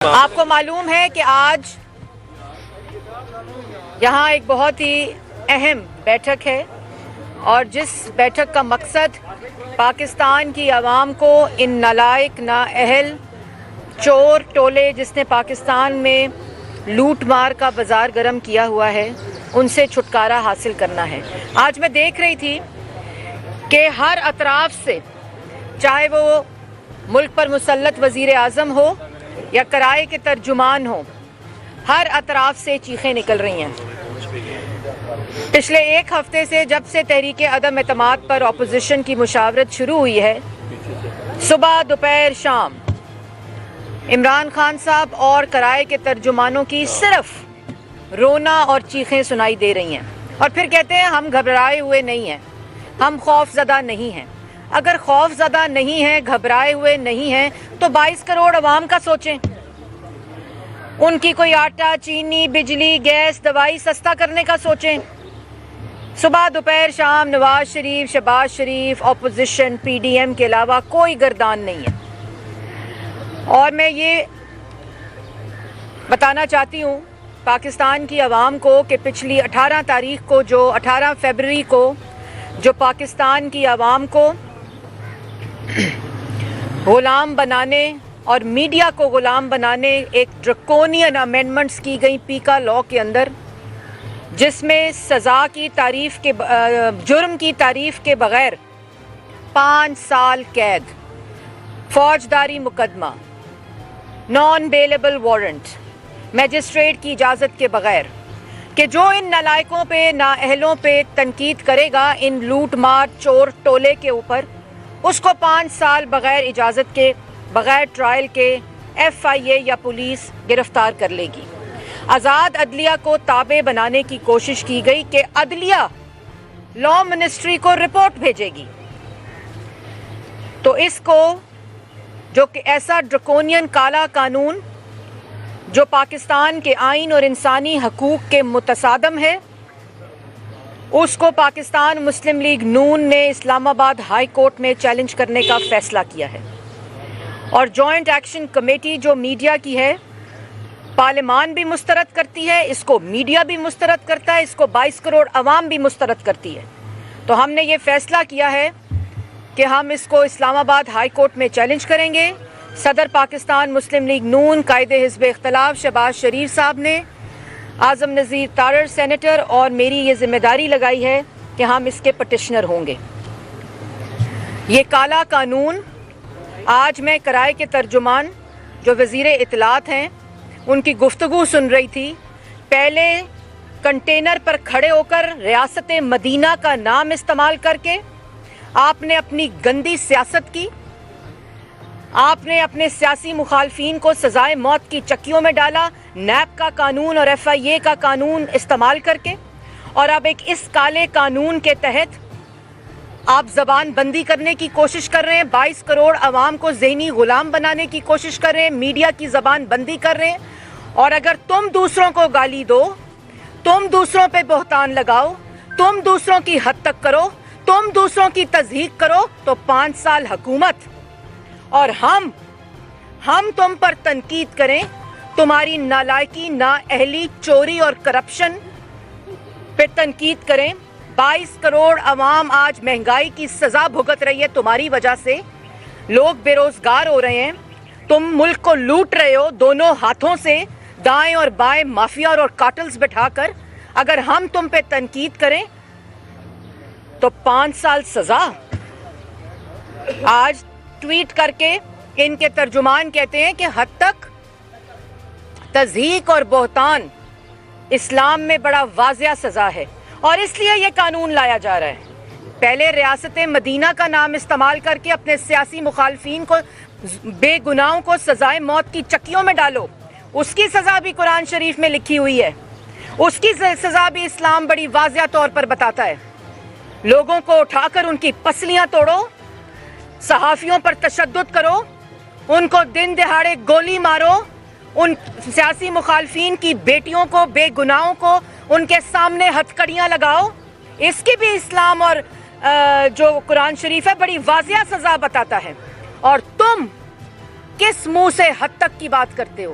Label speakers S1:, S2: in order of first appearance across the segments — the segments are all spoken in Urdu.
S1: آپ کو معلوم ہے کہ آج یہاں ایک بہت ہی اہم بیٹھک ہے اور جس بیٹھک کا مقصد پاکستان کی عوام کو ان نالائق نااہل چور ٹولے جس نے پاکستان میں لوٹ مار کا بازار گرم کیا ہوا ہے ان سے چھٹکارا حاصل کرنا ہے۔ آج میں دیکھ رہی تھی کہ ہر اطراف سے چاہے وہ ملک پر مسلط وزیر اعظم ہو یا کرائے کے ترجمان ہو، ہر اطراف سے چیخیں نکل رہی ہیں۔ پچھلے ایک ہفتے سے جب سے تحریک عدم اعتماد پر اپوزیشن کی مشاورت شروع ہوئی ہے، صبح دوپہر شام عمران خان صاحب اور کرائے کے ترجمانوں کی صرف رونا اور چیخیں سنائی دے رہی ہیں، اور پھر کہتے ہیں ہم گھبرائے ہوئے نہیں ہیں، ہم خوف زدہ نہیں ہیں۔ اگر خوف زدہ نہیں ہیں، گھبرائے ہوئے نہیں ہیں تو 22 کروڑ عوام کا سوچیں، ان کی کوئی آٹا چینی بجلی گیس دوائی سستا کرنے کا سوچیں۔ صبح دوپہر شام نواز شریف شہباز شریف اپوزیشن پی ڈی ایم کے علاوہ کوئی گردان نہیں ہے۔ اور میں یہ بتانا چاہتی ہوں پاکستان کی عوام کو کہ پچھلی 18 فروری کو جو پاکستان کی عوام کو غلام بنانے اور میڈیا کو غلام بنانے ایک ڈرکونین امینڈمنٹس کی گئی پیکا لاء کے اندر، جس میں سزا کی تعریف کے جرم کی تعریف کے بغیر 5 سال قید، فوجداری مقدمہ، نان بیلیبل وارنٹ، میجسٹریٹ کی اجازت کے بغیر، کہ جو ان نالائقوں پہ نااہلوں پہ تنقید کرے گا ان لوٹ مار چور ٹولے کے اوپر، اس کو 5 سال بغیر اجازت کے بغیر ٹرائل کے ایف آئی اے یا پولیس گرفتار کر لے گی۔ آزاد عدلیہ کو تابع بنانے کی کوشش کی گئی کہ عدلیہ لاء منسٹری کو رپورٹ بھیجے گی، تو اس کو جو کہ ایسا ڈرکونین کالا قانون جو پاکستان کے آئین اور انسانی حقوق کے متصادم ہے، اس کو پاکستان مسلم لیگ نون نے اسلام آباد ہائی کورٹ میں چیلنج کرنے کا فیصلہ کیا ہے، اور جوائنٹ ایکشن کمیٹی جو میڈیا کی ہے، پارلیمان بھی مسترد کرتی ہے، اس کو میڈیا بھی مسترد کرتا ہے، اس کو 22 کروڑ عوام بھی مسترد کرتی ہے۔ تو ہم نے یہ فیصلہ کیا ہے کہ ہم اس کو اسلام آباد ہائی کورٹ میں چیلنج کریں گے۔ صدر پاکستان مسلم لیگ نون قائد حزب اختلاف شہباز شریف صاحب نے اعظم نذیر تارڑ سینیٹر اور میری یہ ذمہ داری لگائی ہے کہ ہم اس کے پٹیشنر ہوں گے۔ یہ کالا قانون آج میں کرائے کے ترجمان جو وزیر اطلاعات ہیں ان کی گفتگو سن رہی تھی، پہلے کنٹینر پر کھڑے ہو کر ریاست مدینہ کا نام استعمال کر کے آپ نے اپنی گندی سیاست کی، آپ نے اپنے سیاسی مخالفین کو سزائے موت کی چکیوں میں ڈالا، نیب کا قانون اور ایف آئی اے کا قانون استعمال کر کے، اور اب ایک اس کالے قانون کے تحت آپ زبان بندی کرنے کی کوشش کر رہے ہیں، 22 کروڑ عوام کو ذہنی غلام بنانے کی کوشش کر رہے ہیں، میڈیا کی زبان بندی کر رہے ہیں۔ اور اگر تم دوسروں کو گالی دو، تم دوسروں پہ بہتان لگاؤ، تم دوسروں کی حد تک کرو، تم دوسروں کی تضحیق کرو، تو 5 سال حکومت اور ہم تم پر تنقید کریں، تمہاری نالائکی نااہلی چوری اور کرپشن پہ تنقید کریں۔ 22 کروڑ عوام آج مہنگائی کی سزا بھگت رہی ہے تمہاری وجہ سے، لوگ بے روزگار ہو رہے ہیں، تم ملک کو لوٹ رہے ہو دونوں ہاتھوں سے، دائیں اور بائیں مافیا اور کارٹلز بٹھا کر۔ اگر ہم تم پہ تنقید کریں تو 5 سال سزا۔ آج ٹویٹ کر کے ان کے ترجمان کہتے ہیں کہ حد تک تضحیق اور بہتان اسلام میں بڑا واضح سزا ہے، اور اس لیے یہ قانون لایا جا رہا ہے۔ پہلے ریاست مدینہ کا نام استعمال کر کے اپنے سیاسی مخالفین کو، بے گناہوں کو سزائے موت کی چکیوں میں ڈالو، اس کی سزا بھی قرآن شریف میں لکھی ہوئی ہے، اس کی سزا بھی اسلام بڑی واضح طور پر بتاتا ہے۔ لوگوں کو اٹھا کر ان کی پسلیاں توڑو، صحافیوں پر تشدد کرو، ان کو دن دہاڑے گولی مارو، ان سیاسی مخالفین کی بیٹیوں کو، بے گناہوں کو ان کے سامنے ہتھکڑیاں لگاؤ، اس کی بھی اسلام اور جو قرآن شریف ہے بڑی واضح سزا بتاتا ہے۔ اور تم کس منہ سے حد تک کی بات کرتے ہو؟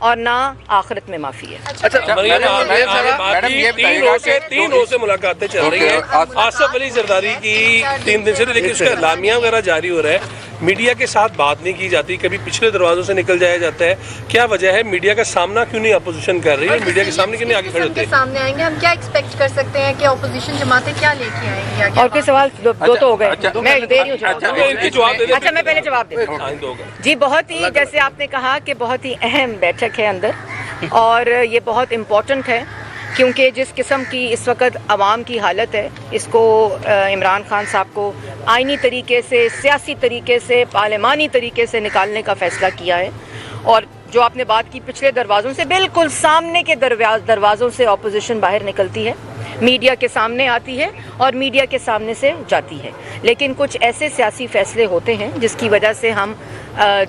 S1: اور نہ آخرت میں معافی ہے.
S2: اچھا میڈم یہ
S3: تین روز سے ملاقاتیں چل رہی ہیں آصف علی زرداری کی 3 دن سے، لیکن اس کا اعلامیہ وغیرہ جاری ہو رہا ہے، میڈیا کے ساتھ بات نہیں کی جاتی، کبھی پچھلے دروازوں سے نکل جایا جاتا ہے. کیا وجہ ہے؟ میڈیا کا سامنا کیوں نہیں اپوزیشن کر رہی ہے؟ میڈیا کے سامنے کیوں نہیں آگے کھڑے ہوتے؟
S4: سامنے آئیں گے، ہم کیا ایکسپیکٹ کر سکتے ہیں کہ اپوزیشن جماعتیں کیا لے کے آئیں گی آگے؟
S1: اور کوئی سوال؟ دو تو ہو گئے، میں دے رہی ہوں جواب. اچھا میں پہلے جواب دے دوں. جی بہت ہی، جیسے آپ نے کہا کہ بہت ہی اہم بیٹھک ہے اندر، اور یہ بہت امپورٹنٹ ہے کیونکہ جس قسم کی اس وقت عوام کی حالت ہے، اس کو عمران خان صاحب کو آئینی طریقے سے، سیاسی طریقے سے، پارلیمانی طریقے سے نکالنے کا فیصلہ کیا ہے. اور جو آپ نے بات کی پچھلے دروازوں سے، بالکل سامنے کے دروازوں سے اپوزیشن باہر نکلتی ہے، میڈیا کے سامنے آتی ہے اور میڈیا کے سامنے سے جاتی ہے. لیکن کچھ ایسے سیاسی فیصلے ہوتے ہیں جس کی وجہ سے ہم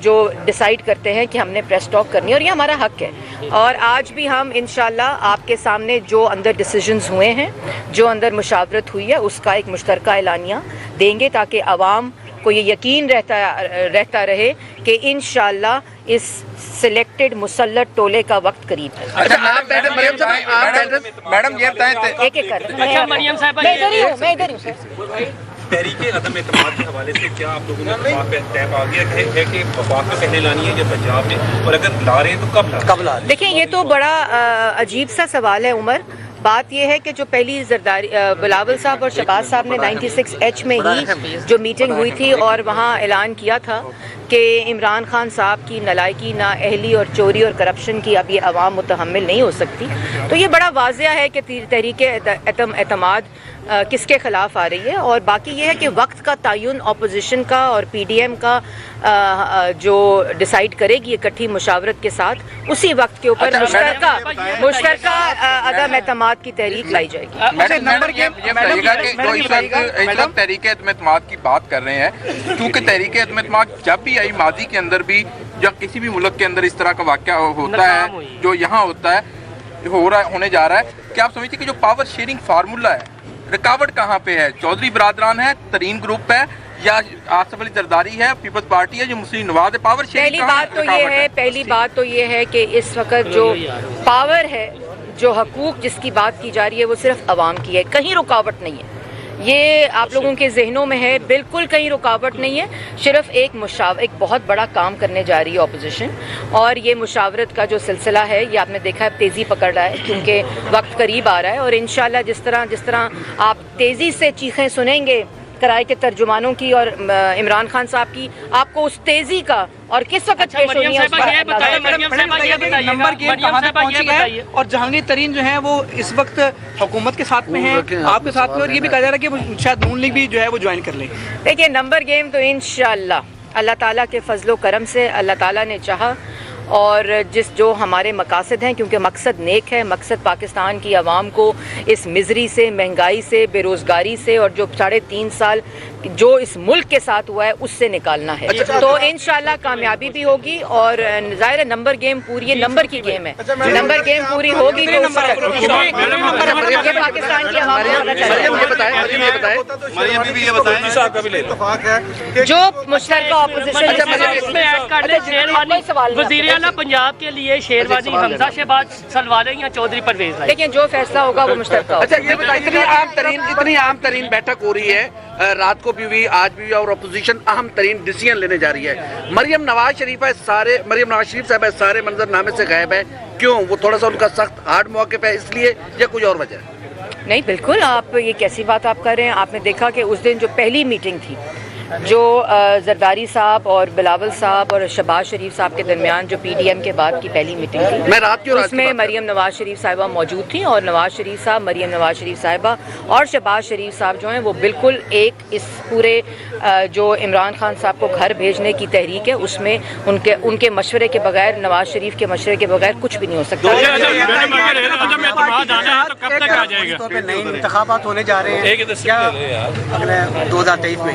S1: جو ڈیسائیڈ کرتے ہیں کہ ہم نے پریس ٹاک کرنی ہے، اور یہ ہمارا حق ہے. اور آج بھی ہم انشاءاللہ آپ کے سامنے جو اندر ڈیسیجنز ہوئے ہیں، جو اندر مشاورت ہوئی ہے، اس کا ایک مشترکہ اعلانیہ دیں گے تاکہ عوام کو یہ یقین رہتا رہے کہ انشاءاللہ اس سلیکٹڈ مسلط ٹولے کا وقت قریب ہے.
S2: میڈم یہ بتائیں،
S1: ایک ایک کر میں ادھر ہی ہوں سر.
S5: تحریک عدم اعتماد کے حوالے سے کیا آپ لوگوں نے اتفاق پہ طے پا گیا ہے کہ وفاق میں پہلے لانی ہے یا پنجاب میں، اور اگر لا رہے ہیں تو کب لا رہے ہیں؟
S1: دیکھیں یہ تو بڑا عجیب سا سوال ہے عمر. بات یہ ہے کہ جو پہلی بلاول صاحب اور شہباز صاحب نے 96H میں ہی جو میٹنگ ہوئی تھی اور وہاں اعلان کیا تھا کہ عمران خان صاحب کی نالائکی، نااہلی اور چوری اور کرپشن کی اب یہ عوام متحمل نہیں ہو سکتی، تو یہ بڑا واضح ہے کہ تحریک اعتماد کس کے خلاف آ رہی ہے. اور باقی یہ ہے کہ وقت کا تعین اپوزیشن کا اور پی ڈی ایم کا جو ڈیسائیڈ کرے گی اکٹھی مشاورت کے ساتھ، اسی وقت کے اوپر مشترکہ عدم اعتماد کی تحریک لائی جائے گی.
S2: نمبر یہ بتائیے گا کہ جو اس وقت تحریک عدم اعتماد کی بات کر رہے ہیں، کیونکہ تحریک عدم اعتماد جب بھی آئی ماضی کے اندر بھی، جب کسی بھی ملک کے اندر اس طرح کا واقعہ ہوتا ہے جو یہاں ہوتا ہے، ہونے جا رہا ہے، کیا آپ سمجھتے ہیں کہ جو پاور شیئرنگ فارمولا ہے، رکاوٹ کہاں پہ ہے؟ چودھری برادران ہے، ترین گروپ ہے، یا آصف علی زرداری ہے، پیپلز پارٹی ہے، جو مسلم نواز ہے؟ پاور شیئرنگ
S1: پہلی بات تو یہ ہے کہ اس وقت جو پاور ہے، جو حقوق جس کی بات کی جا رہی ہے، وہ صرف عوام کی ہے، کہیں رکاوٹ نہیں ہے. یہ آپ لوگوں کے ذہنوں میں ہے، بالکل کہیں رکاوٹ نہیں ہے. صرف ایک بہت بڑا کام کرنے جا رہی ہے اپوزیشن، اور یہ مشاورت کا جو سلسلہ ہے یہ آپ نے دیکھا ہے تیزی پکڑ رہا ہے کیونکہ وقت قریب آ رہا ہے. اور انشاءاللہ جس طرح آپ تیزی سے چیخیں سنیں گے کرائے کے ترجمانوں کی اور عمران خان صاحب کی، آپ کو اس تیزی کا اور کس وقت پیش ہونی ہے
S6: نمبر گیم کہاں تک پہنچی ہے. اور جہانگیر ترین جو ہیں وہ اس وقت حکومت کے ساتھ میں ہیں، آپ کے ساتھ میں، اور یہ بھی کہا جا رہا ہے کہ شاید نون لیگ بھی جو ہے وہ جوائن کر لیں.
S1: دیکھیے نمبر گیم تو انشاءاللہ اللہ تعالیٰ کے فضل و کرم سے اللہ تعالیٰ نے چاہا، اور جو ہمارے مقاصد ہیں، کیونکہ مقصد نیک ہے، مقصد پاکستان کی عوام کو اس مزری سے، مہنگائی سے، بے روزگاری سے، اور جو 3.5 سال جو اس ملک کے ساتھ ہوا ہے اس سے نکالنا ہے. تو انشاءاللہ کامیابی بھی ہوگی، اور ظاہر نمبر گیم پوری، نمبر کی گیم ہے، نمبر گیم پوری ہوگی تو پاکستان کی عوام کو جو مشترکہ اپوزیشن
S7: وزیر اعلیٰ پنجاب کے لیے شیروانی حمزہ شہباز سلواریں یا چودھری پرویز؟
S1: لیکن جو فیصلہ ہوگا وہ مشترکہ ہوگا.
S8: اچھا یہ بتائیں، اتنی عام ترین بیٹھک ہو رہی ہے، رات کو بھی ہوئی، آج بھی، اور اپوزیشن اہم ترین ڈیسیژن لینے جا رہی ہے. مریم نواز شریف صاحب سارے منظر نامے سے غائب ہے، کیوں؟ وہ تھوڑا سا ان کا سخت ہارڈ موقف ہے اس لیے، یا کوئی اور وجہ؟
S1: نہیں بالکل، آپ یہ کیسی بات آپ کر رہے ہیں. آپ نے دیکھا کہ اس دن جو پہلی میٹنگ تھی، جو زرداری صاحب اور بلاول صاحب اور شہباز شریف صاحب کے درمیان جو پی ڈی ایم کے بعد کی پہلی میٹنگ تھی، اس میں مریم نواز شریف صاحبہ موجود تھیں، اور نواز شریف صاحب، مریم نواز شریف صاحبہ اور شہباز شریف صاحب جو ہیں وہ بالکل ایک اس پورے جو عمران خان صاحب کو گھر بھیجنے کی تحریک ہے، اس میں ان کے مشورے کے بغیر، نواز شریف کے مشورے کے بغیر کچھ بھی نہیں ہو سکتا.
S6: نئے انتخابات ہونے جا رہے ہیں 2023 میں.